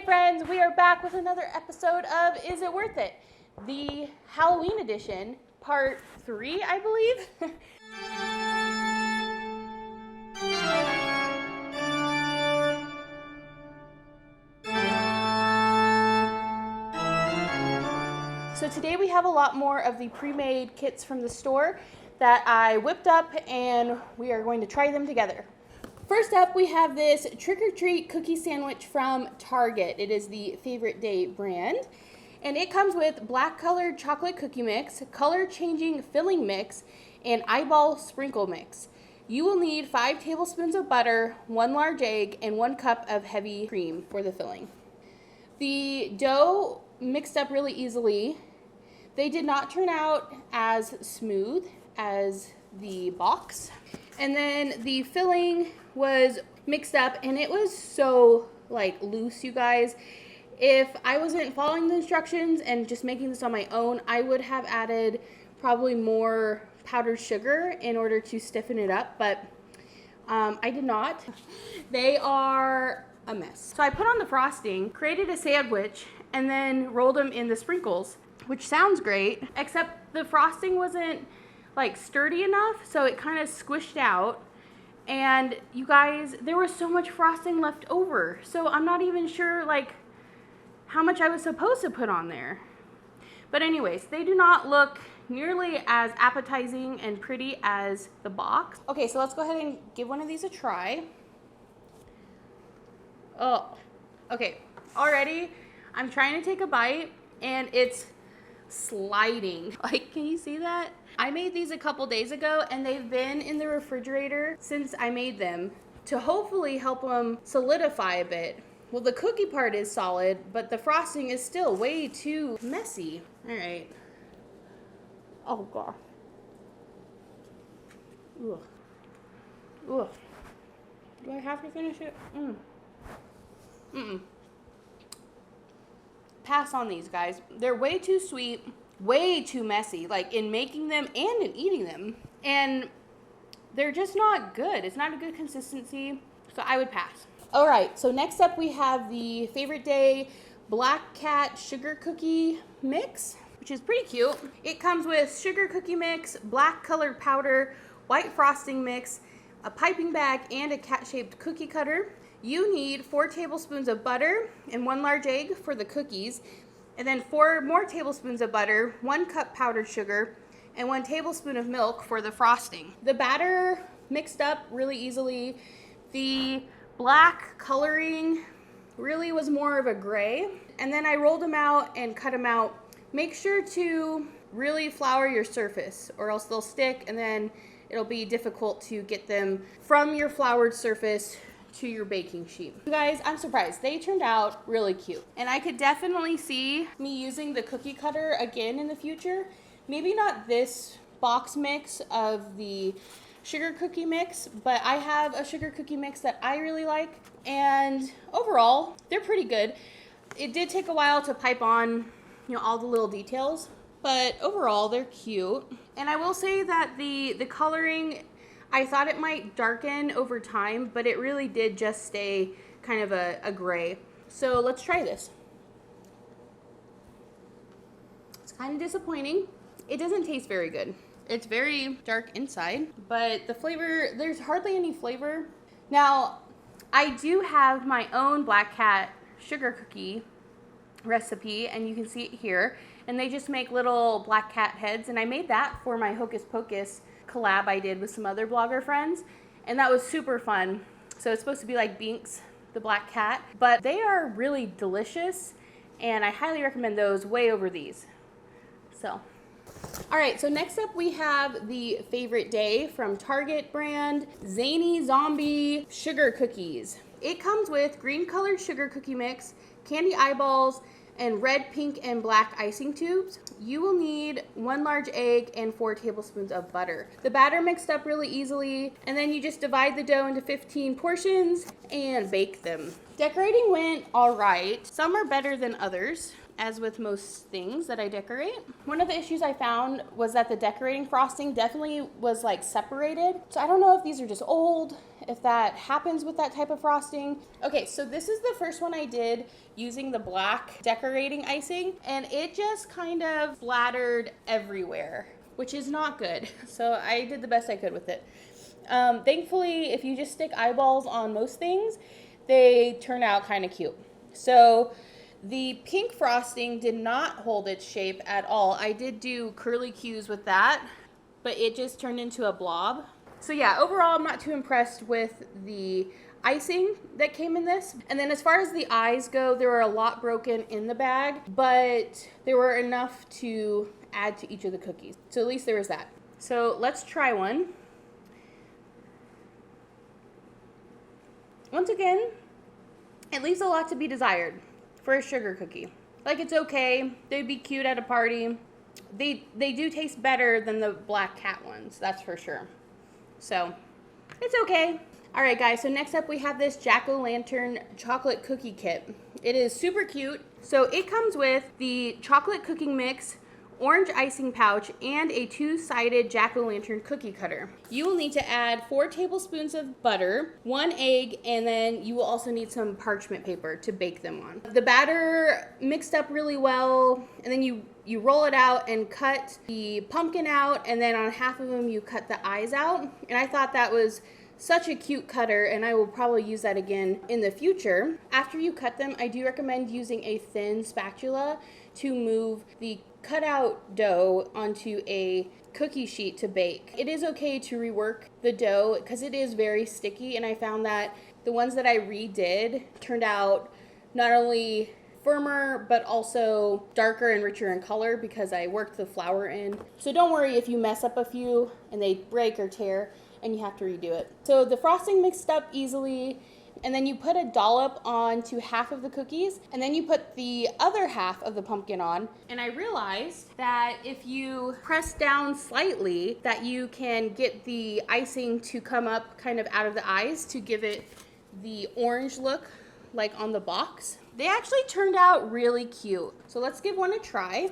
friends, we are back with another episode of Is It Worth It? The Halloween edition, part 3, I believe. So today we have a lot more of the pre-made kits from the store that I whipped up, and we are going to try them together. First up, we have this Trick or Treat cookie sandwich from Target. It is the Favorite Day brand, and it comes with black colored chocolate cookie mix, color changing filling mix, and eyeball sprinkle mix. You will need 5 tablespoons of butter, 1 large egg, and 1 cup of heavy cream for the filling. The dough mixed up really easily. They did not turn out as smooth as the box. And then the filling was mixed up, and it was so loose, you guys. If I wasn't following the instructions and just making this on my own, I would have added probably more powdered sugar in order to stiffen it up, but I did not. They are a mess. So I put on the frosting, created a sandwich, and then rolled them in the sprinkles, which sounds great, except the frosting wasn't sturdy enough, so it kind of squished out. And you guys, there was so much frosting left over, so I'm not even sure how much I was supposed to put on there. But anyways, they do not look nearly as appetizing and pretty as the box. Okay, so let's go ahead and give one of these a try. Oh, okay, already I'm trying to take a bite and it's sliding. Can you see that? I made these a couple days ago, and they've been in the refrigerator since I made them to hopefully help them solidify a bit. Well, the cookie part is solid, but the frosting is still way too messy. All right. Oh, God. Ugh. Ugh. Do I have to finish it? Pass on these, guys. They're way too sweet, way too messy, in making them and in eating them. And they're just not good. It's not a good consistency, so I would pass. All right, so next up we have the Favorite Day Black Cat Sugar Cookie Mix, which is pretty cute. It comes with sugar cookie mix, black colored powder, white frosting mix, a piping bag, and a cat-shaped cookie cutter. You need 4 tablespoons of butter and 1 large egg for the cookies, and then 4 more tablespoons of butter, 1 cup powdered sugar, and 1 tablespoon of milk for the frosting. The batter mixed up really easily. The black coloring really was more of a gray, and then I rolled them out and cut them out. Make sure to really flour your surface, or else they'll stick, and then it'll be difficult to get them from your floured surface to your baking sheet. You guys, I'm surprised. They turned out really cute. And I could definitely see me using the cookie cutter again in the future. Maybe not this box mix of the sugar cookie mix, but I have a sugar cookie mix that I really like. And overall, they're pretty good. It did take a while to pipe on, all the little details, but overall, they're cute. And I will say that the coloring, I thought it might darken over time, but it really did just stay kind of a gray. So let's try this. It's kind of disappointing. It doesn't taste very good. It's very dark inside, but the flavor, there's hardly any flavor. Now, I do have my own Black Cat sugar cookie recipe, and you can see it here. And they just make little black cat heads, and I made that for my Hocus Pocus collab I did with some other blogger friends, and that was super fun. So it's supposed to be like Binks the black cat, but they are really delicious, and I highly recommend those way over these. So all right, so next up we have the Favorite Day from Target brand Zany Zombie Sugar Cookies. It comes with green colored sugar cookie mix, candy eyeballs, and red, pink, and black icing tubes. You will need 1 large egg and 4 tablespoons of butter. The batter mixed up really easily, and then you just divide the dough into 15 portions and bake them. Decorating went all right. Some are better than others, as with most things that I decorate. One of the issues I found was that the decorating frosting definitely was separated. So I don't know if these are just old if that happens with that type of frosting. Okay, so this is the first one I did using the black decorating icing, and it just kind of splattered everywhere, which is not good. So I did the best I could with it. Thankfully, if you just stick eyeballs on most things, they turn out kind of cute. So the pink frosting did not hold its shape at all. I did do curly cues with that, but it just turned into a blob. So yeah, overall, I'm not too impressed with the icing that came in this. And then as far as the eyes go, there were a lot broken in the bag, but there were enough to add to each of the cookies. So at least there was that. So let's try one. Once again, it leaves a lot to be desired for a sugar cookie. Like, it's okay. They'd be cute at a party. They do taste better than the black cat ones, that's for sure. So, it's okay. All right, guys, so next up we have this Jack-o'-lantern chocolate cookie kit. It is super cute. So it comes with the chocolate cooking mix, orange icing pouch, and a two-sided jack-o'-lantern cookie cutter. You will need to add 4 tablespoons of butter, 1 egg, and then you will also need some parchment paper to bake them on. The batter mixed up really well, and then you roll it out and cut the pumpkin out, and then on half of them you cut the eyes out. And I thought that was such a cute cutter, and I will probably use that again in the future. After you cut them, I do recommend using a thin spatula to move the cutout dough onto a cookie sheet to bake. It is okay to rework the dough because it is very sticky, and I found that the ones that I redid turned out not only firmer but also darker and richer in color because I worked the flour in. So don't worry if you mess up a few and they break or tear and you have to redo it. So the frosting mixed up easily, and then you put a dollop onto half of the cookies, and then you put the other half of the pumpkin on. And I realized that if you press down slightly, that you can get the icing to come up kind of out of the eyes to give it the orange look like on the box. They actually turned out really cute. So let's give one a try.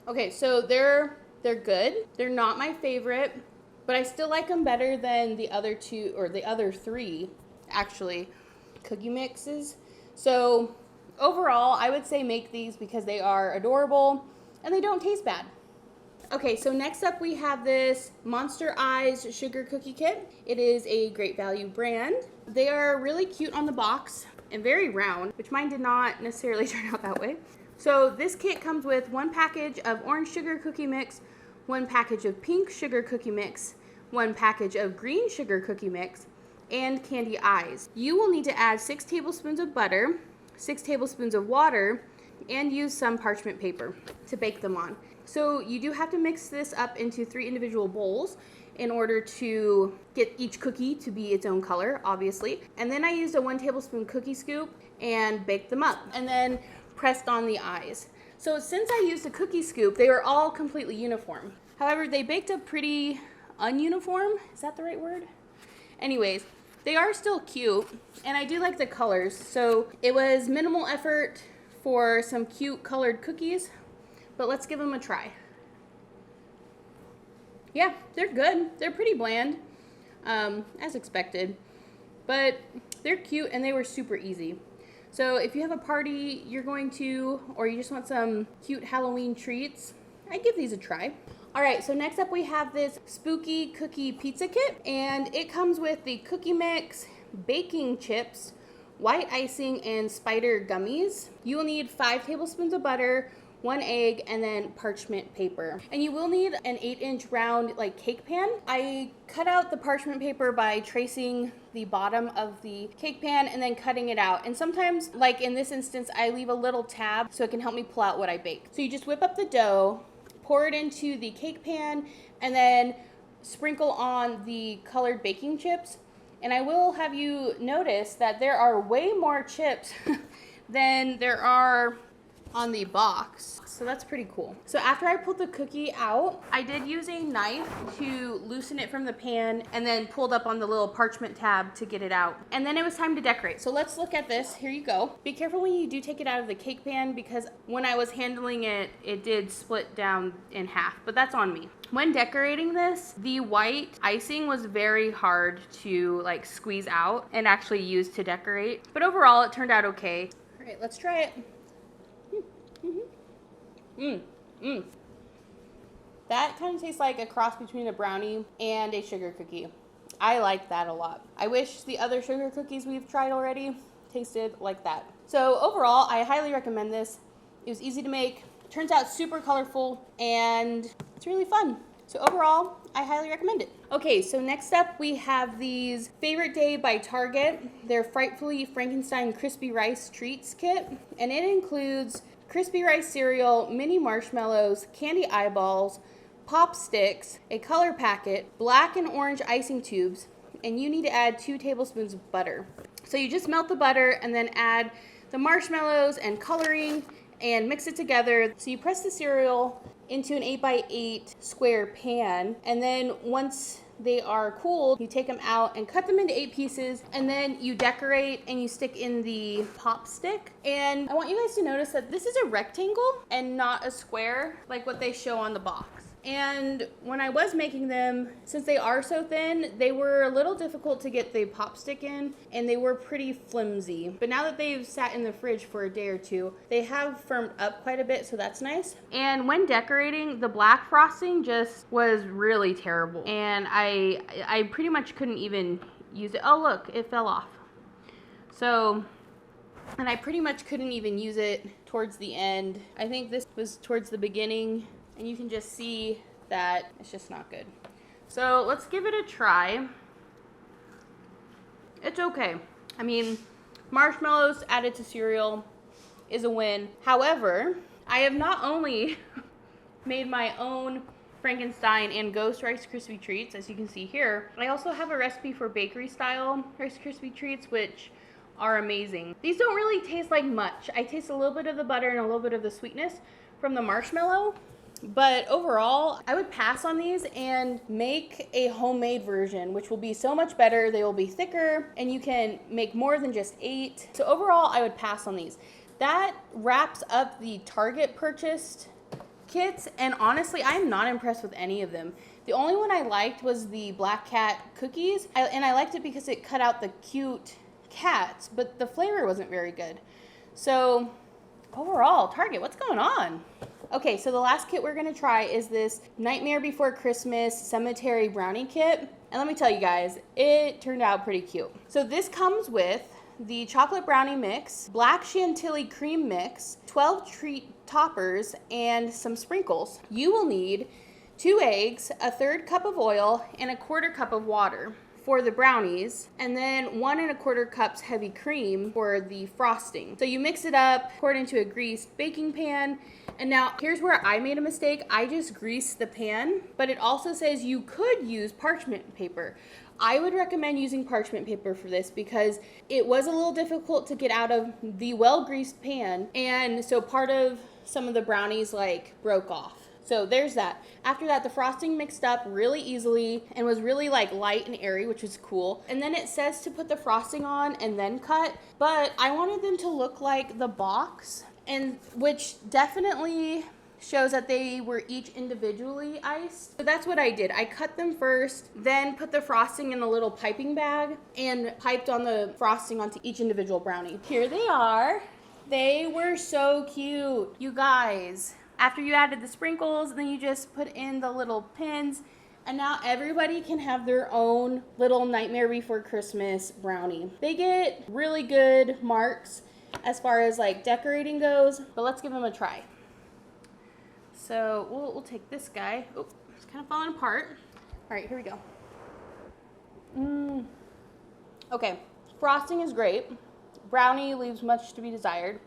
Okay, so they're good. They're not my favorite, but I still like them better than the other two, or the other 3, actually, cookie mixes. So overall, I would say make these because they are adorable and they don't taste bad. Okay, so next up we have this Monster Eyes Sugar Cookie Kit. It is a Great Value brand. They are really cute on the box and very round, which mine did not necessarily turn out that way. So this kit comes with 1 package of orange sugar cookie mix, 1 package of pink sugar cookie mix, 1 package of green sugar cookie mix, and candy eyes. You will need to add 6 tablespoons of butter, 6 tablespoons of water, and use some parchment paper to bake them on. So you do have to mix this up into 3 individual bowls in order to get each cookie to be its own color, obviously. And then I used a 1 tablespoon cookie scoop and baked them up, and then pressed on the eyes. So since I used a cookie scoop, they were all completely uniform. However, they baked up pretty ununiform. Is that the right word? Anyways, they are still cute, and I do like the colors. So it was minimal effort for some cute colored cookies, but let's give them a try. Yeah, they're good. They're pretty bland, as expected, but they're cute and they were super easy. So if you have a party you're going to, or you just want some cute Halloween treats, I'd give these a try. All right, so next up we have this Spooky Cookie Pizza Kit, and it comes with the cookie mix, baking chips, white icing, and spider gummies. You will need 5 tablespoons of butter, 1 egg, and then parchment paper. And you will need an 8-inch round like cake pan. I cut out the parchment paper by tracing the bottom of the cake pan and then cutting it out. And sometimes, like in this instance, I leave a little tab so it can help me pull out what I bake. So you just whip up the dough, pour it into the cake pan, and then sprinkle on the colored baking chips. And I will have you notice that there are way more chips than there are on the box. So that's pretty cool. So after I pulled the cookie out, I did use a knife to loosen it from the pan and then pulled up on the little parchment tab to get it out. And then it was time to decorate. So let's look at this. Here you go. Be careful when you do take it out of the cake pan because when I was handling it, it did split down in half, but that's on me. When decorating this, the white icing was very hard to like squeeze out and actually use to decorate. But overall, it turned out okay. All right, let's try it. That kind of tastes like a cross between a brownie and a sugar cookie. I like that a lot. I wish the other sugar cookies we've tried already tasted like that. So overall, I highly recommend this. It was easy to make, turns out super colorful, and it's really fun. So overall, I highly recommend it. Okay, so next up we have these Favorite Day by Target. They're Frightfully Frankenstein Crispy Rice Treats Kit, and it includes crispy rice cereal, mini marshmallows, candy eyeballs, pop sticks, a color packet, black and orange icing tubes, and you need to add 2 tablespoons of butter. So you just melt the butter and then add the marshmallows and coloring and mix it together. So you press the cereal into an 8x8 square pan, and then once they are cooled, you take them out and cut them into 8 pieces, and then you decorate and you stick in the pop stick. And I want you guys to notice that this is a rectangle and not a square like what they show on the box. And when I was making them, since they are so thin, they were a little difficult to get the pop stick in, and they were pretty flimsy. But now that they've sat in the fridge for a day or two, they have firmed up quite a bit, so that's nice. And when decorating, the black frosting just was really terrible. And I pretty much couldn't even use it. Oh, look, it fell off. So, and I pretty much couldn't even use it towards the end. I think this was towards the beginning. And you can just see that it's just not good. So let's give it a try. It's okay. I mean, marshmallows added to cereal is a win. However, I have not only made my own Frankenstein and Ghost Rice Krispie Treats, as you can see here, I also have a recipe for bakery style Rice Krispie Treats, which are amazing. These don't really taste like much. I taste a little bit of the butter and a little bit of the sweetness from the marshmallow. But overall, I would pass on these and make a homemade version, which will be so much better. They will be thicker, and you can make more than just 8. So overall, I would pass on these. That wraps up the Target purchased kits, and honestly, I'm not impressed with any of them. The only one I liked was the Black Cat cookies, and I liked it because it cut out the cute cats, but the flavor wasn't very good. So overall, Target, what's going on? Okay, so the last kit we're gonna try is this Nightmare Before Christmas Cemetery Brownie Kit. And let me tell you guys, it turned out pretty cute. So this comes with the chocolate brownie mix, black chantilly cream mix, 12 treat toppers, and some sprinkles. You will need 2 eggs, a 1/3 cup of oil, and a 1/4 cup of water for the brownies, and then 1 1/4 cups heavy cream for the frosting. So you mix it up, pour it into a greased baking pan, and now here's where I made a mistake. I just greased the pan, but it also says you could use parchment paper. I would recommend using parchment paper for this because it was a little difficult to get out of the well-greased pan, and so part of some of the brownies like broke off. So there's that. After that, the frosting mixed up really easily and was really like light and airy, which was cool. And then it says to put the frosting on and then cut, but I wanted them to look like the box, and which definitely shows that they were each individually iced. So that's what I did. I cut them first, then put the frosting in a little piping bag and piped on the frosting onto each individual brownie. Here they are. They were so cute, you guys. After you added the sprinkles, then you just put in the little pins, and now everybody can have their own little Nightmare Before Christmas brownie. They get really good marks as far as like decorating goes, but let's give them a try. So we'll take this guy. Oh, it's kind of falling apart. All right, here we go. Okay, frosting is great. Brownie leaves much to be desired.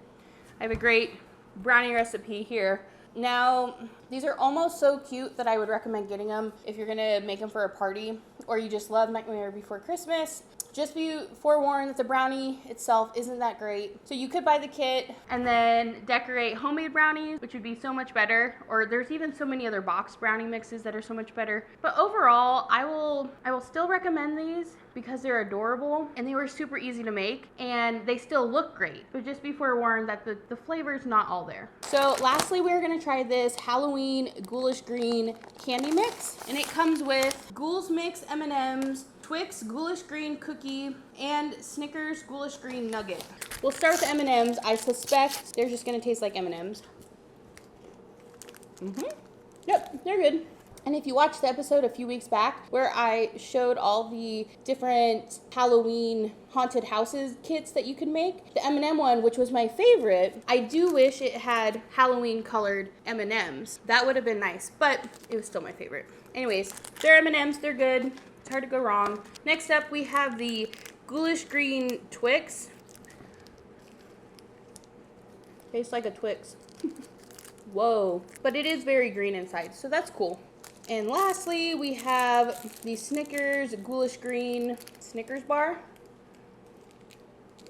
I have a great brownie recipe here. Now, these are almost so cute that I would recommend getting them if you're gonna make them for a party, or you just love Nightmare Before Christmas. Just be forewarned that the brownie itself isn't that great. So you could buy the kit and then decorate homemade brownies, which would be so much better. Or there's even so many other box brownie mixes that are so much better. But overall, I will still recommend these because they're adorable and they were super easy to make and they still look great. But just be forewarned that the flavor's not all there. So lastly, we're gonna try this Halloween Ghoulish Green candy mix. And it comes with Ghouls Mix M&M's, Twix Ghoulish Green Cookie, and Snickers Ghoulish Green Nugget. We'll start with the M&M's. I suspect they're just gonna taste like M&M's. Yep, they're good. And if you watched the episode a few weeks back where I showed all the different Halloween haunted houses kits that you could make, the M&M one, which was my favorite, I do wish it had Halloween colored M&Ms. That would have been nice, but it was still my favorite. Anyways, they're M&Ms, they're good. It's hard to go wrong. Next up, we have the Ghoulish Green Twix. Tastes like a Twix. Whoa. But it is very green inside, so that's cool. And lastly, we have the Snickers Ghoulish Green Snickers bar.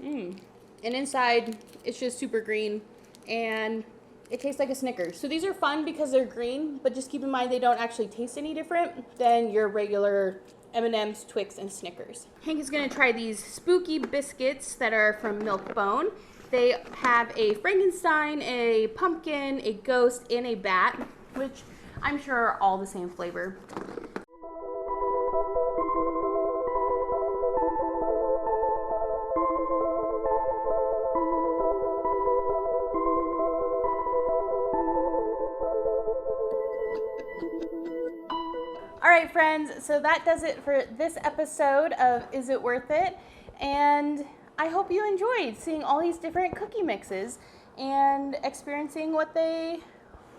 And inside, it's just super green, and it tastes like a Snickers. So these are fun because they're green, but just keep in mind they don't actually taste any different than your regular M&M's, Twix, and Snickers. Hank is gonna try these spooky biscuits that are from Milk-Bone. They have a Frankenstein, a pumpkin, a ghost, and a bat, which I'm sure are all the same flavor. All right, friends, so that does it for this episode of Is It Worth It? And I hope you enjoyed seeing all these different cookie mixes and experiencing what they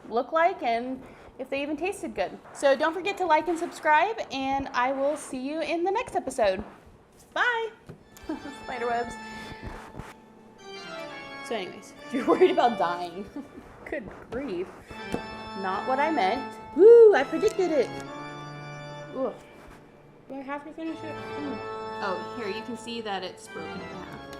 look like and if they even tasted good. So don't forget to like and subscribe, and I will see you in the next episode. Bye! Spiderwebs. So anyways, if you're worried about dying, good grief. Not what I meant. Woo, I predicted it. Ooh. Do I have to finish it? Oh, here, you can see that it's broken in half.